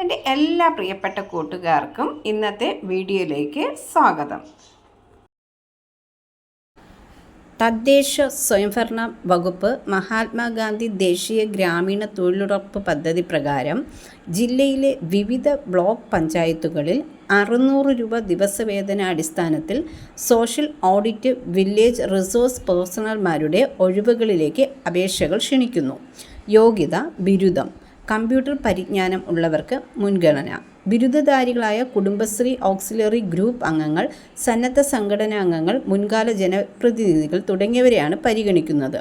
എൻ്റെ എല്ലാ പ്രിയപ്പെട്ട കൂട്ടുകാർക്കും ഇന്നത്തെ വീഡിയോയിലേക്ക് സ്വാഗതം. തദ്ദേശ സ്വയംഭരണ വകുപ്പ് മഹാത്മാഗാന്ധി ദേശീയ ഗ്രാമീണ തൊഴിലുറപ്പ് പദ്ധതി പ്രകാരം ജില്ലയിലെ വിവിധ ബ്ലോക്ക് പഞ്ചായത്തുകളിൽ 600 രൂപ ദിവസവേതനാടിസ്ഥാനത്തിൽ സോഷ്യൽ ഓഡിറ്റ് വില്ലേജ് റിസോഴ്സ് പേഴ്സണൽമാരുടെ ഒഴിവുകളിലേക്ക് അപേക്ഷകൾ ക്ഷണിക്കുന്നു. യോഗ്യത ബിരുദം. കമ്പ്യൂട്ടർ പരിജ്ഞാനം ഉള്ളവർക്ക് മുൻഗണന. ബിരുദധാരികളായ കുടുംബശ്രീ ഓക്സിലറി ഗ്രൂപ്പ് അംഗങ്ങൾ, സന്നദ്ധ സംഘടനാ അംഗങ്ങൾ, മുൻകാല ജനപ്രതിനിധികൾ തുടങ്ങിയവരെയാണ് പരിഗണിക്കുന്നത്.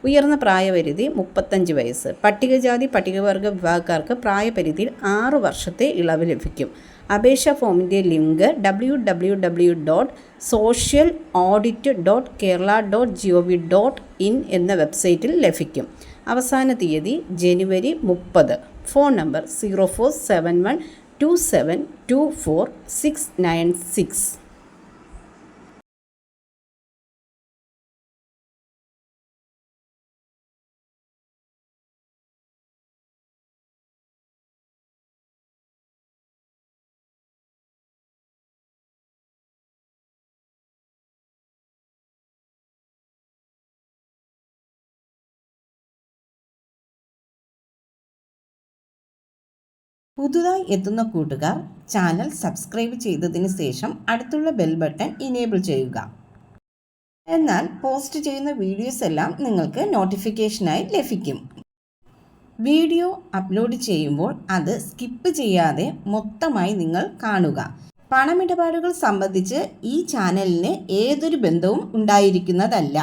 ഉയർന്ന പ്രായപരിധി 35 വയസ്സ്. പട്ടികജാതി പട്ടികവർഗ വിഭാഗക്കാർക്ക് പ്രായപരിധിയിൽ 6 വർഷത്തെ ഇളവ് ലഭിക്കും. അപേക്ഷാ ഫോമിൻ്റെ ലിങ്ക് www.socialaudit.kerala.gov.in എന്ന വെബ്സൈറ്റിൽ ലഭിക്കും. അവസാന തീയതി ജനുവരി 30. Phone number 047127249696. പുതുതായി എത്തുന്ന കൂട്ടുകാർ ചാനൽ സബ്സ്ക്രൈബ് ചെയ്തതിന് ശേഷം അടുത്തുള്ള ബെൽ ബട്ടൺ ഇനേബിൾ ചെയ്യുക. എന്നാൽ പോസ്റ്റ് ചെയ്യുന്ന വീഡിയോസ് എല്ലാം നിങ്ങൾക്ക് നോട്ടിഫിക്കേഷനായി ലഭിക്കും. വീഡിയോ അപ്ലോഡ് ചെയ്യുമ്പോൾ അത് സ്കിപ്പ് ചെയ്യാതെ മൊത്തമായി നിങ്ങൾ കാണുക. പണമിടപാടുകൾ സംബന്ധിച്ച് ഈ ചാനലിന് ഏതൊരു ബന്ധവും ഉണ്ടായിരിക്കുന്നതല്ല.